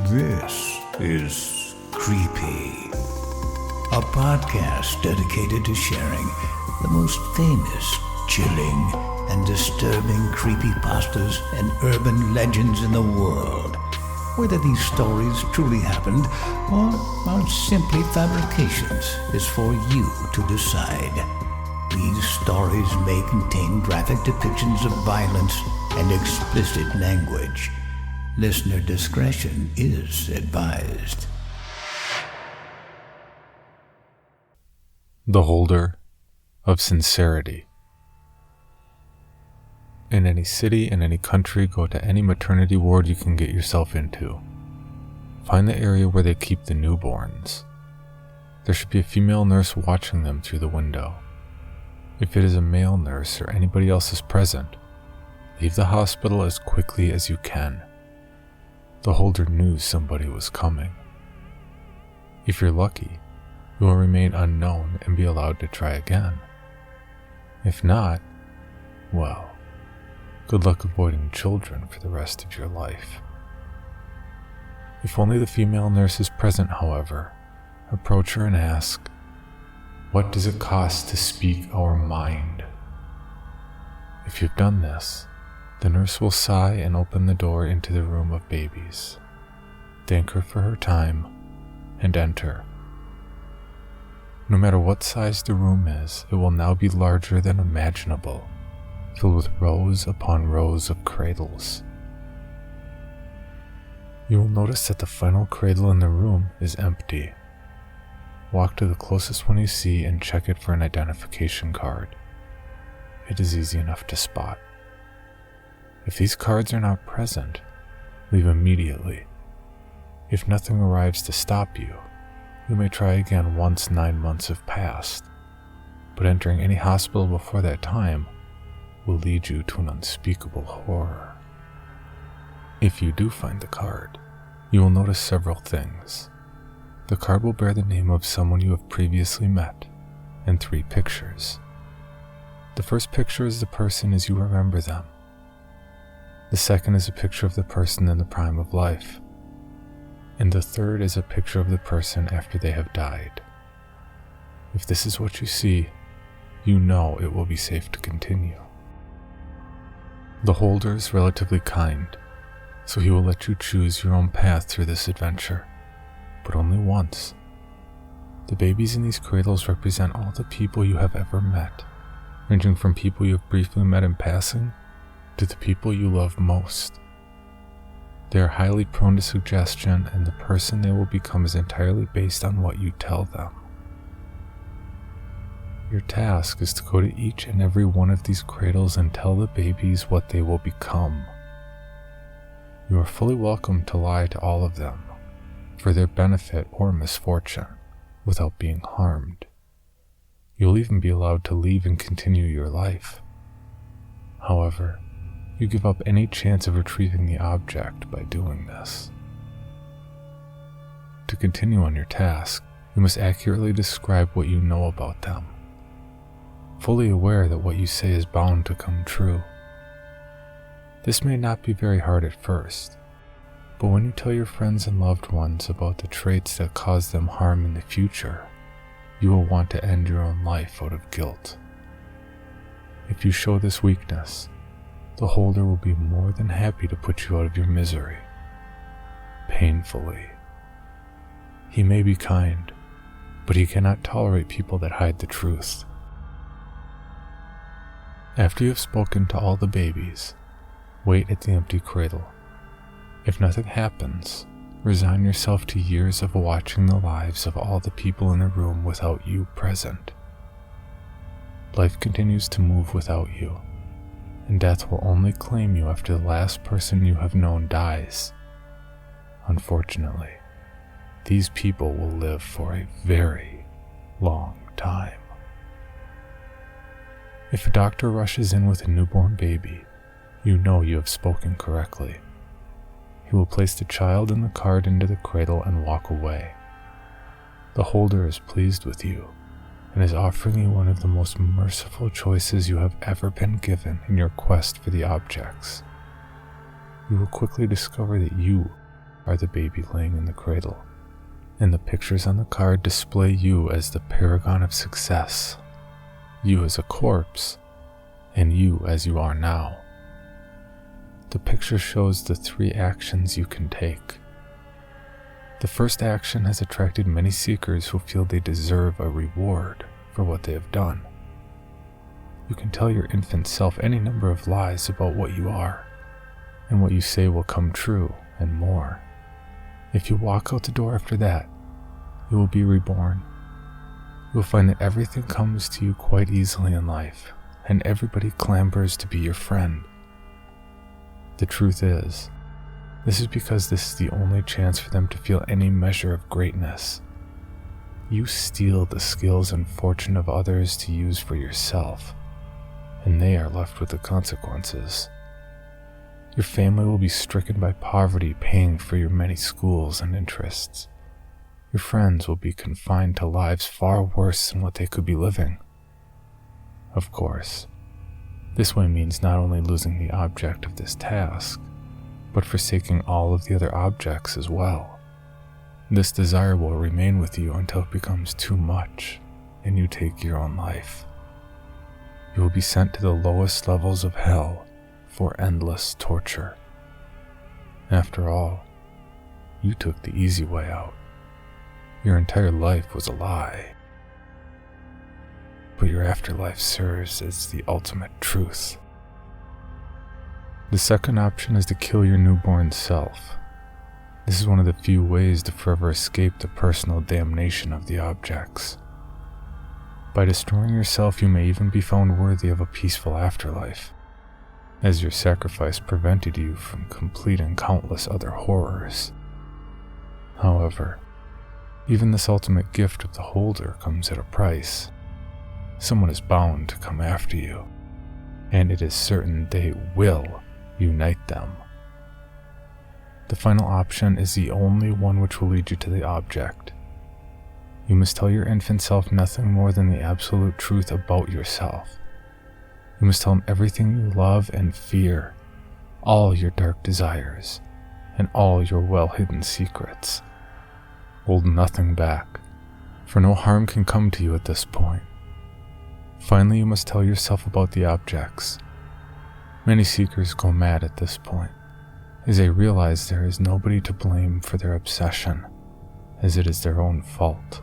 This is Creepy, a podcast dedicated to sharing the most famous, chilling, and disturbing creepypastas and urban legends in the world. Whether these stories truly happened or are simply fabrications is for you to decide. These stories may contain graphic depictions of violence and explicit language. Listener discretion is advised. The Holder of Sincerity. In any city, in any country, go to any maternity ward you can get yourself into. Find the area where they keep the newborns. There should be a female nurse watching them through the window. If it is a male nurse or anybody else is present, leave the hospital as quickly as you can. The holder knew somebody was coming. If you're lucky, you will remain unknown and be allowed to try again. If not, well, good luck avoiding children for the rest of your life. If only the female nurse is present, however, approach her and ask, "What does it cost to speak our mind?" If you've done this, the nurse will sigh and open the door into the room of babies. Thank her for her time and enter. No matter what size the room is, it will now be larger than imaginable, filled with rows upon rows of cradles. You will notice that the final cradle in the room is empty. Walk to the closest one you see and check it for an identification card. It is easy enough to spot. If these cards are not present, leave immediately. If nothing arrives to stop you, you may try again once 9 months have passed, but entering any hospital before that time will lead you to an unspeakable horror. If you do find the card, you will notice several things. The card will bear the name of someone you have previously met, and 3 pictures. The first picture is the person as you remember them. The second is a picture of the person in the prime of life, and the third is a picture of the person after they have died. If this is what you see, you know it will be safe to continue. The holder is relatively kind, so he will let you choose your own path through this adventure, but only once. The babies in these cradles represent all the people you have ever met, ranging from people you have briefly met in passing to the people you love most. They are highly prone to suggestion, and the person they will become is entirely based on what you tell them. Your task is to go to each and every one of these cradles and tell the babies what they will become. You are fully welcome to lie to all of them, for their benefit or misfortune, without being harmed. You'll even be allowed to leave and continue your life. However, you give up any chance of retrieving the object by doing this. To continue on your task, you must accurately describe what you know about them, fully aware that what you say is bound to come true. This may not be very hard at first, but when you tell your friends and loved ones about the traits that cause them harm in the future, you will want to end your own life out of guilt. If you show this weakness, the holder will be more than happy to put you out of your misery, painfully. He may be kind, but he cannot tolerate people that hide the truth. After you have spoken to all the babies, wait at the empty cradle. If nothing happens, resign yourself to years of watching the lives of all the people in the room without you present. Life continues to move without you, and death will only claim you after the last person you have known dies. Unfortunately, these people will live for a very long time. If a doctor rushes in with a newborn baby, you know you have spoken correctly. He will place the child and the card into the cradle and walk away. The holder is pleased with you and is offering you one of the most merciful choices you have ever been given in your quest for the objects. You will quickly discover that you are the baby laying in the cradle, and the pictures on the card display you as the paragon of success, you as a corpse, and you as you are now. The picture shows the 3 actions you can take. The first action has attracted many seekers who feel they deserve a reward for what they have done. You can tell your infant self any number of lies about what you are, and what you say will come true, and more. If you walk out the door after that, you will be reborn. You will find that everything comes to you quite easily in life, and everybody clambers to be your friend. The truth is, this is because this is the only chance for them to feel any measure of greatness. You steal the skills and fortune of others to use for yourself, and they are left with the consequences. Your family will be stricken by poverty, paying for your many schools and interests. Your friends will be confined to lives far worse than what they could be living. Of course, this way means not only losing the object of this task, but forsaking all of the other objects as well. This desire will remain with you until it becomes too much, and you take your own life. You will be sent to the lowest levels of hell for endless torture. After all, you took the easy way out. Your entire life was a lie. But your afterlife serves as the ultimate truth. The second option is to kill your newborn self. This is one of the few ways to forever escape the personal damnation of the objects. By destroying yourself, you may even be found worthy of a peaceful afterlife, as your sacrifice prevented you from completing countless other horrors. However, even this ultimate gift of the holder comes at a price. Someone is bound to come after you, and it is certain they will unite them. The final option is the only one which will lead you to the object. You must tell your infant self nothing more than the absolute truth about yourself. You must tell him everything you love and fear, all your dark desires, and all your well-hidden secrets. Hold nothing back, for no harm can come to you at this point. Finally, you must tell yourself about the objects. Many seekers go mad at this point, as they realize there is nobody to blame for their obsession, as it is their own fault.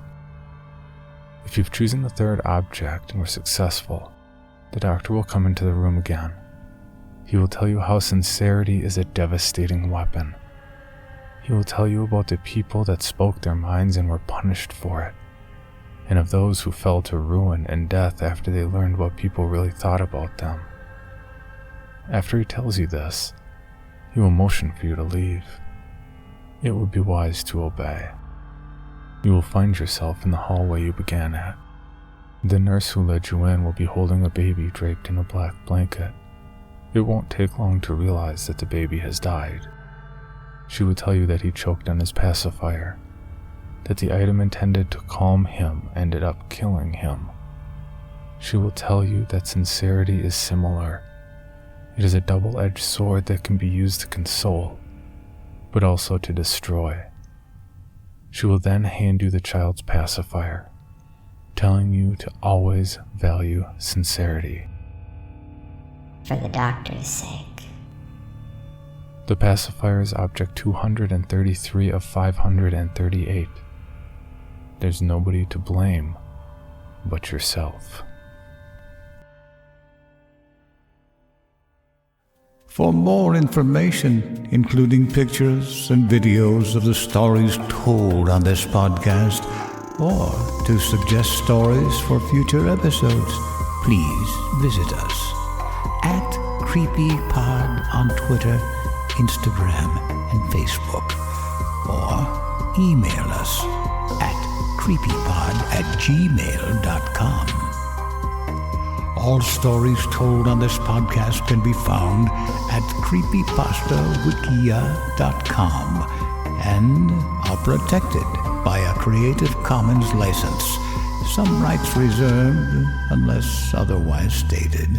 If you've chosen the third object and were successful, the doctor will come into the room again. He will tell you how sincerity is a devastating weapon. He will tell you about the people that spoke their minds and were punished for it, and of those who fell to ruin and death after they learned what people really thought about them. After he tells you this, he will motion for you to leave. It would be wise to obey. You will find yourself in the hallway you began at. The nurse who led you in will be holding a baby draped in a black blanket. It won't take long to realize that the baby has died. She will tell you that he choked on his pacifier, that the item intended to calm him ended up killing him. She will tell you that sincerity is similar. It is a double-edged sword that can be used to console, but also to destroy. She will then hand you the child's pacifier, telling you to always value sincerity. For the doctor's sake. The pacifier is object 233 of 538. There's nobody to blame but yourself. For more information, including pictures and videos of the stories told on this podcast, or to suggest stories for future episodes, please visit us at CreepyPod on Twitter, Instagram, and Facebook, or email us at creepypod@gmail.com. All stories told on this podcast can be found at creepypastawikia.com and are protected by a Creative Commons license. Some rights reserved unless otherwise stated.